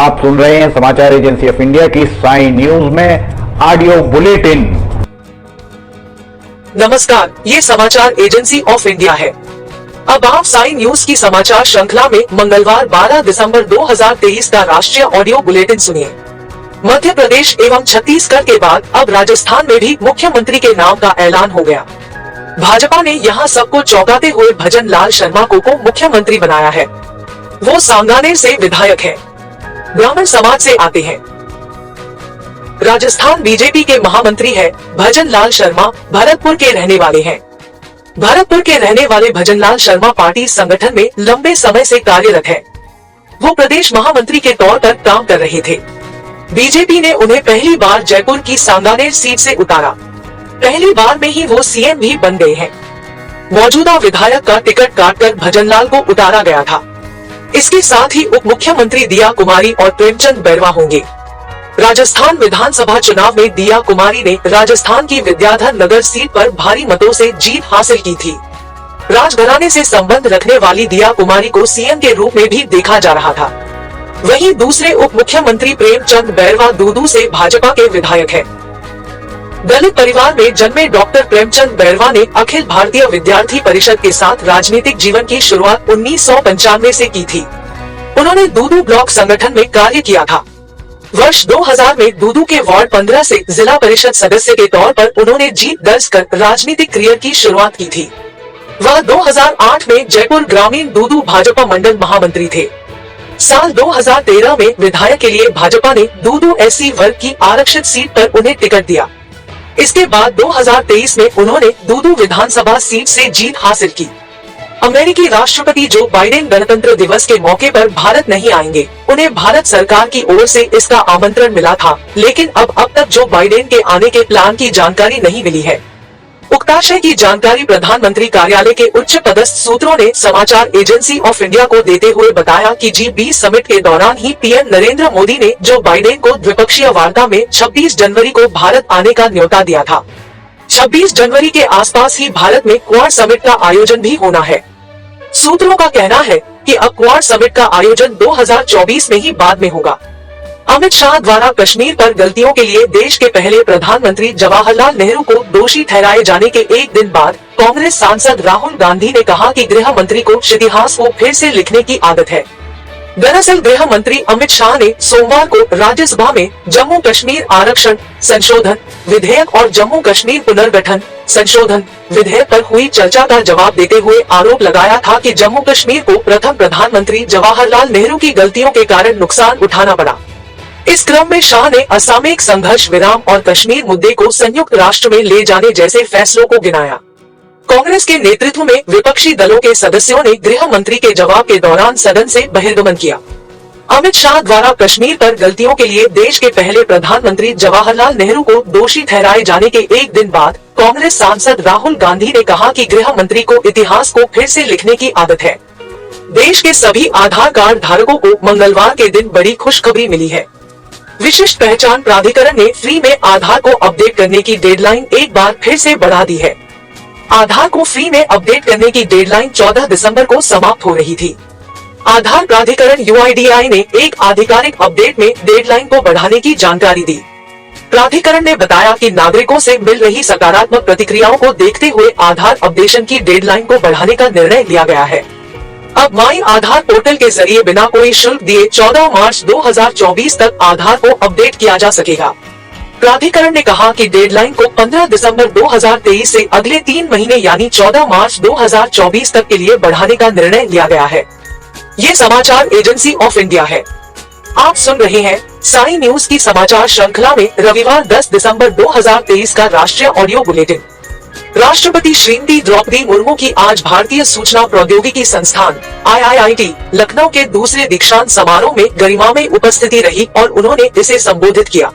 आप सुन रहे हैं समाचार एजेंसी ऑफ इंडिया की साई न्यूज में ऑडियो बुलेटिन। नमस्कार, ये समाचार एजेंसी ऑफ इंडिया है। अब आप साई न्यूज की समाचार श्रृंखला में मंगलवार 12 दिसंबर 2023 का राष्ट्रीय ऑडियो बुलेटिन सुनिए। मध्य प्रदेश एवं छत्तीसगढ़ के बाद अब राजस्थान में भी मुख्यमंत्री के नाम का ऐलान हो गया। भाजपा ने यहां सबको चौंकाते हुए भजन लाल शर्मा को मुख्यमंत्री बनाया है। वो सांगानेर से विधायक है, ब्राह्मण समाज से आते हैं। राजस्थान बीजेपी के महामंत्री है भजन लाल शर्मा, भरतपुर के रहने वाले हैं। भरतपुर के रहने वाले भजन लाल शर्मा पार्टी संगठन में लंबे समय से कार्यरत है। वो प्रदेश महामंत्री के तौर पर काम कर रहे थे। बीजेपी ने उन्हें पहली बार जयपुर की सांगानेर सीट से उतारा। पहली बार में ही वो सीएम भी बन गए हैं। मौजूदा विधायक का टिकट काटकर भजनलाल को उतारा गया था। इसके साथ ही उप मुख्यमंत्री दिया कुमारी और प्रेमचंद बैरवा होंगे। राजस्थान विधानसभा चुनाव में दिया कुमारी ने राजस्थान की विद्याधर नगर सीट पर भारी मतों से जीत हासिल की थी। राजघराने से संबंध रखने वाली दिया कुमारी को सीएम के रूप में भी देखा जा रहा था। वहीं दूसरे उप मुख्यमंत्री प्रेमचंद बैरवा दूदू से भाजपा के विधायक है। दलित परिवार में जन्मे डॉक्टर प्रेमचंद बैरवा ने अखिल भारतीय विद्यार्थी परिषद के साथ राजनीतिक जीवन की शुरुआत 1995 से की थी। उन्होंने दूदू ब्लॉक संगठन में कार्य किया था। वर्ष 2000 में दूदू के वार्ड 15 से जिला परिषद सदस्य के तौर पर उन्होंने जीत दर्ज कर राजनीतिक करियर की शुरुआत की थी। वह 2008 में जयपुर ग्रामीण दूदू भाजपा मंडल महामंत्री थे। साल 2013 में विधायक के लिए भाजपा ने दूदू एससी वर्ग की आरक्षित सीट पर उन्हें टिकट दिया। इसके बाद 2023 में उन्होंने दूदू विधानसभा सीट से जीत हासिल की। अमेरिकी राष्ट्रपति जो बाइडेन गणतंत्र दिवस के मौके पर भारत नहीं आएंगे। उन्हें भारत सरकार की ओर से इसका आमंत्रण मिला था, लेकिन अब तक जो बाइडेन के आने के प्लान की जानकारी नहीं मिली है। उक्ताशय की जानकारी प्रधानमंत्री कार्यालय के उच्च पदस्थ सूत्रों ने समाचार एजेंसी ऑफ इंडिया को देते हुए बताया कि G20 समिट के दौरान ही पीएम नरेंद्र मोदी ने जो बाइडेन को द्विपक्षीय वार्ता में 26 जनवरी को भारत आने का न्योता दिया था। 26 जनवरी के आसपास ही भारत में क्वाड समिट का आयोजन भी होना है। सूत्रों का कहना है कि अब क्वाड समिट का आयोजन 2024 में ही बाद में होगा। अमित शाह द्वारा कश्मीर पर गलतियों के लिए देश के पहले प्रधानमंत्री जवाहरलाल नेहरू को दोषी ठहराए जाने के एक दिन बाद कांग्रेस सांसद राहुल गांधी ने कहा कि गृह मंत्री को इतिहास को फिर से लिखने की आदत है। दरअसल गृह मंत्री अमित शाह ने सोमवार को राज्यसभा में जम्मू कश्मीर आरक्षण संशोधन विधेयक और जम्मू कश्मीर पुनर्गठन संशोधन विधेयक पर हुई चर्चा का जवाब देते हुए आरोप लगाया था कि जम्मू कश्मीर को प्रथम प्रधानमंत्री जवाहरलाल नेहरू की गलतियों के कारण नुकसान उठाना पड़ा। इस क्रम में शाह ने असामयिक संघर्ष विराम और कश्मीर मुद्दे को संयुक्त राष्ट्र में ले जाने जैसे फैसलों को गिनाया। कांग्रेस के नेतृत्व में विपक्षी दलों के सदस्यों ने गृह मंत्री के जवाब के दौरान सदन से बहिर्गमन किया। अमित शाह द्वारा कश्मीर पर गलतियों के लिए देश के पहले प्रधानमंत्री जवाहरलाल नेहरू को दोषी ठहराए जाने के एक दिन बाद कांग्रेस सांसद राहुल गांधी ने कहा कि गृह मंत्री को इतिहास को फिर से लिखने की आदत है। देश के सभी आधार कार्ड धारकों को मंगलवार के दिन बड़ी खुशखबरी मिली है। विशिष्ट पहचान प्राधिकरण ने फ्री में आधार को अपडेट करने की डेडलाइन एक बार फिर से बढ़ा दी है। आधार को फ्री में अपडेट करने की डेडलाइन 14 दिसंबर को समाप्त हो रही थी। आधार प्राधिकरण UIDAI ने एक आधिकारिक अपडेट में डेडलाइन को बढ़ाने की जानकारी दी। प्राधिकरण ने बताया कि नागरिकों से मिल रही सकारात्मक प्रतिक्रियाओं को देखते हुए आधार अपडेशन की डेडलाइन को बढ़ाने का निर्णय लिया गया है। अब माई आधार पोर्टल के जरिए बिना कोई शुल्क दिए 14 मार्च 2024 तक आधार को अपडेट किया जा सकेगा। प्राधिकरण ने कहा कि डेडलाइन को 15 दिसंबर 2023 से अगले 3 महीने यानी 14 मार्च 2024 तक के लिए बढ़ाने का निर्णय लिया गया है। ये समाचार एजेंसी ऑफ इंडिया है। आप सुन रहे हैं साई न्यूज की समाचार श्रृंखला में रविवार 10 दिसंबर 2023 का राष्ट्रीय ऑडियो बुलेटिन। राष्ट्रपति श्रीमती द्रौपदी मुर्मू की आज भारतीय सूचना प्रौद्योगिकी संस्थान IIIT लखनऊ के दूसरे दीक्षांत समारोह में गरिमामय उपस्थिति रही और उन्होंने इसे संबोधित किया।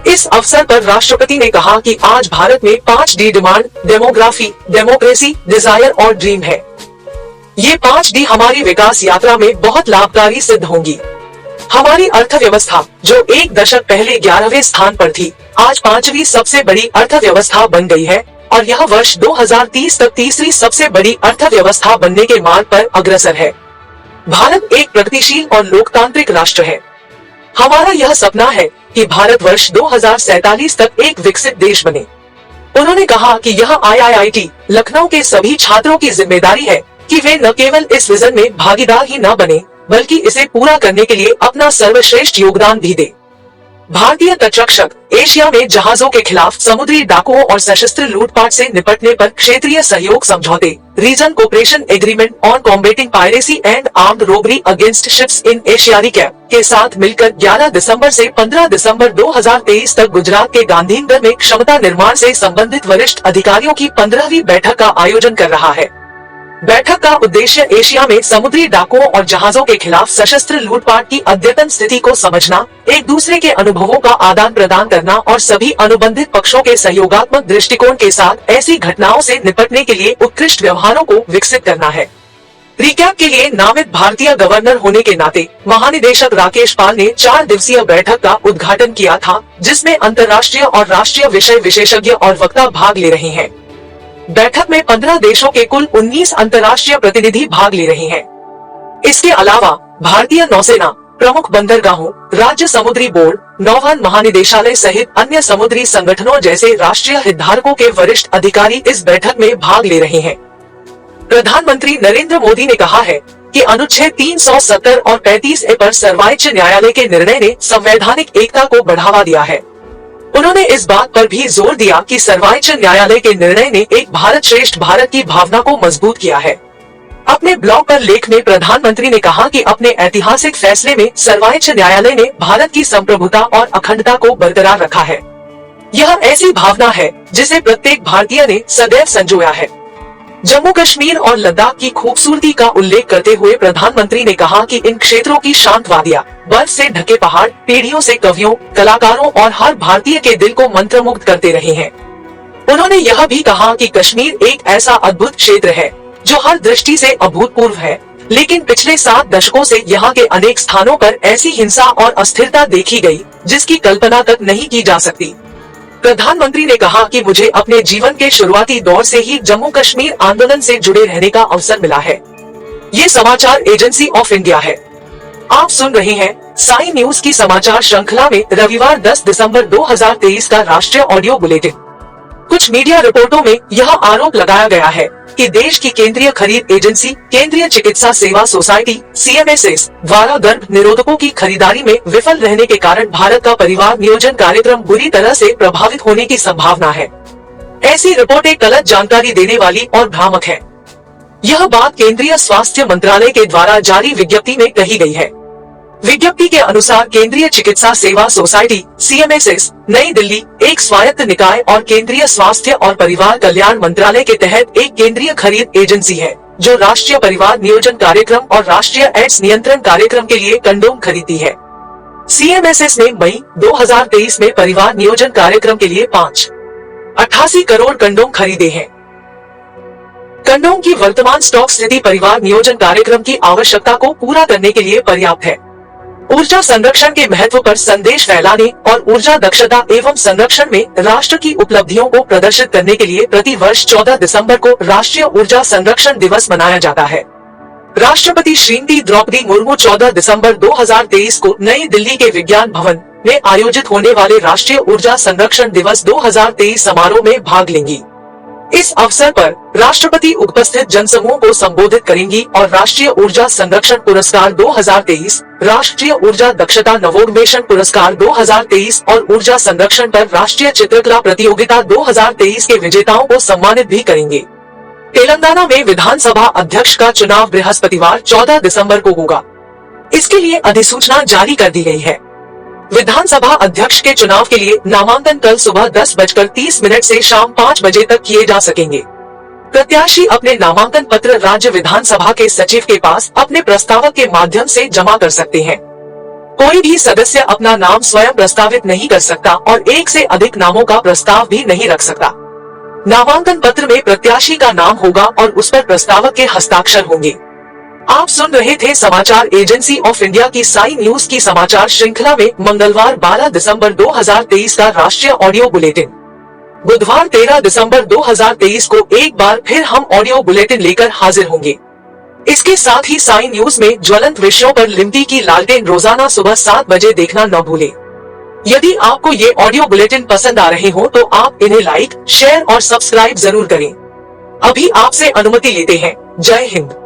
इस अवसर पर राष्ट्रपति ने कहा कि आज भारत में 5D demand, demography, democracy, desire और ड्रीम है। ये 5D हमारी विकास यात्रा में बहुत लाभकारी सिद्ध होंगी। हमारी अर्थव्यवस्था जो एक दशक पहले 11वें स्थान पर थी, आज 5वीं सबसे बड़ी अर्थव्यवस्था बन गई है और यह वर्ष 2030 तक तीसरी सबसे बड़ी अर्थव्यवस्था बनने के मार्ग पर अग्रसर है। भारत एक प्रगतिशील और लोकतांत्रिक राष्ट्र है। हमारा यह सपना है कि भारतवर्ष 2047 तक एक विकसित देश बने। उन्होंने कहा कि यह IIT लखनऊ के सभी छात्रों की जिम्मेदारी है कि वे न केवल इस विजन में भागीदार ही न बने, बल्कि इसे पूरा करने के लिए अपना सर्वश्रेष्ठ योगदान भी दे। भारतीय तटरक्षक एशिया में जहाजों के खिलाफ समुद्री डाकुओं और सशस्त्र लूटपाट से निपटने पर क्षेत्रीय सहयोग समझौते region cooperation agreement on combating piracy and armed robbery against ships in Asia ReCAAP के साथ मिलकर 11 दिसंबर से 15 दिसंबर 2023 तक गुजरात के गांधीनगर में क्षमता निर्माण से संबंधित वरिष्ठ अधिकारियों की 15वीं बैठक का आयोजन कर रहा है। बैठक का उद्देश्य एशिया में समुद्री डाकुओं और जहाजों के खिलाफ सशस्त्र लूटपाट की अद्यतन स्थिति को समझना, एक दूसरे के अनुभवों का आदान प्रदान करना और सभी अनुबंधित पक्षों के सहयोगात्मक दृष्टिकोण के साथ ऐसी घटनाओं से निपटने के लिए उत्कृष्ट व्यवहारों को विकसित करना है। रिकैप के लिए नामित भारतीय गवर्नर होने के नाते महानिदेशक राकेश पाल ने 4 दिवसीय बैठक का उद्घाटन किया था, जिसमें अंतर्राष्ट्रीय और राष्ट्रीय विषय विशेषज्ञ और वक्ता भाग ले रहे हैं। बैठक में 15 देशों के कुल 19 अंतर्राष्ट्रीय प्रतिनिधि भाग ले रहे हैं। इसके अलावा भारतीय नौसेना, प्रमुख बंदरगाहों, राज्य समुद्री बोर्ड, नौवहन महानिदेशालय सहित अन्य समुद्री संगठनों जैसे राष्ट्रीय हितधारकों के वरिष्ठ अधिकारी इस बैठक में भाग ले रहे हैं। प्रधानमंत्री नरेंद्र मोदी ने कहा है कि अनुच्छेद 370 और 35A पर सर्वोच्च न्यायालय के निर्णय ने संवैधानिक एकता को बढ़ावा दिया है। उन्होंने इस बात पर भी जोर दिया कि सर्वोच्च न्यायालय के निर्णय ने एक भारत श्रेष्ठ भारत की भावना को मजबूत किया है। अपने ब्लॉग पर लेख में प्रधानमंत्री ने कहा कि अपने ऐतिहासिक फैसले में सर्वोच्च न्यायालय ने भारत की संप्रभुता और अखंडता को बरकरार रखा है। यह ऐसी भावना है जिसे प्रत्येक भारतीय ने सदैव संजोया है। जम्मू कश्मीर और लद्दाख की खूबसूरती का उल्लेख करते हुए प्रधानमंत्री ने कहा कि इन क्षेत्रों की शांत वादियां, बर्फ से ढके पहाड़, पीढ़ियों से कवियों, कलाकारों और हर भारतीय के दिल को मंत्रमुग्ध करते रहे हैं। उन्होंने यह भी कहा कि कश्मीर एक ऐसा अद्भुत क्षेत्र है जो हर दृष्टि से अभूतपूर्व है, लेकिन पिछले 7 दशकों से यहाँ के अनेक स्थानों पर ऐसी हिंसा और अस्थिरता देखी गई जिसकी कल्पना तक नहीं की जा सकती। प्रधानमंत्री ने कहा कि मुझे अपने जीवन के शुरुआती दौर से ही जम्मू कश्मीर आंदोलन से जुड़े रहने का अवसर मिला है। ये समाचार एजेंसी ऑफ इंडिया है। आप सुन रहे हैं साई न्यूज की समाचार श्रृंखला में रविवार 10 दिसंबर 2023 का राष्ट्रीय ऑडियो बुलेटिन। कुछ मीडिया रिपोर्टों में यह आरोप लगाया गया है कि देश की केंद्रीय खरीद एजेंसी केंद्रीय चिकित्सा सेवा सोसाइटी CMSS द्वारा गर्भ निरोधकों की खरीदारी में विफल रहने के कारण भारत का परिवार नियोजन कार्यक्रम बुरी तरह से प्रभावित होने की संभावना है। ऐसी रिपोर्टें गलत जानकारी देने वाली और भ्रामक है। यह बात केंद्रीय स्वास्थ्य मंत्रालय के द्वारा जारी विज्ञप्ति में कही गई है। विज्ञप्ति के अनुसार केंद्रीय चिकित्सा सेवा सोसाइटी CMSS नई दिल्ली एक स्वायत्त निकाय और केंद्रीय स्वास्थ्य और परिवार कल्याण मंत्रालय के तहत एक केंद्रीय खरीद एजेंसी है जो राष्ट्रीय परिवार नियोजन कार्यक्रम और राष्ट्रीय एड्स नियंत्रण कार्यक्रम के लिए कंडोम खरीदती है। CMSS ने मई 2023 में परिवार नियोजन कार्यक्रम के लिए 5.88 करोड़ कंडोम खरीदे हैं। कंडोम की वर्तमान स्टॉक स्थिति परिवार नियोजन कार्यक्रम की आवश्यकता को पूरा करने के लिए पर्याप्त है। ऊर्जा संरक्षण के महत्व पर संदेश फैलाने और ऊर्जा दक्षता एवं संरक्षण में राष्ट्र की उपलब्धियों को प्रदर्शित करने के लिए प्रति वर्ष 14 दिसंबर को राष्ट्रीय ऊर्जा संरक्षण दिवस मनाया जाता है। राष्ट्रपति श्रीमती द्रौपदी मुर्मू 14 दिसंबर 2023 को नई दिल्ली के विज्ञान भवन में आयोजित होने वाले राष्ट्रीय ऊर्जा संरक्षण दिवस 2023 समारोह में भाग लेंगी। इस अवसर पर राष्ट्रपति उपस्थित जनसमूह को संबोधित करेंगी और राष्ट्रीय ऊर्जा संरक्षण पुरस्कार 2023, राष्ट्रीय ऊर्जा दक्षता नवोन्मेषण पुरस्कार 2023 और ऊर्जा संरक्षण पर राष्ट्रीय चित्रकला प्रतियोगिता 2023 के विजेताओं को सम्मानित भी करेंगे। तेलंगाना में विधानसभा अध्यक्ष का चुनाव बृहस्पतिवार 14 दिसंबर को होगा। इसके लिए अधिसूचना जारी कर दी गई है। विधानसभा अध्यक्ष के चुनाव के लिए नामांकन कल सुबह 10:30 से शाम 5 बजे तक किए जा सकेंगे। प्रत्याशी अपने नामांकन पत्र राज्य विधानसभा के सचिव के पास अपने प्रस्तावक के माध्यम से जमा कर सकते हैं। कोई भी सदस्य अपना नाम स्वयं प्रस्तावित नहीं कर सकता और एक से अधिक नामों का प्रस्ताव भी नहीं रख सकता। नामांकन पत्र में प्रत्याशी का नाम होगा और उस पर प्रस्तावक के हस्ताक्षर होंगे। आप सुन रहे थे समाचार एजेंसी ऑफ इंडिया की साई न्यूज की समाचार श्रृंखला में मंगलवार 12 दिसंबर 2023 का राष्ट्रीय ऑडियो बुलेटिन। बुधवार 13 दिसंबर 2023 को एक बार फिर हम ऑडियो बुलेटिन लेकर हाजिर होंगे। इसके साथ ही साई न्यूज में ज्वलंत विषयों पर लिमती की लालटेन रोजाना सुबह 7 बजे देखना न भूलें। यदि आपको ये ऑडियो बुलेटिन पसंद आ रहे हो तो आप इन्हें लाइक, शेयर और सब्सक्राइब जरूर करें। अभी आपसे अनुमति लेते हैं। जय हिंद।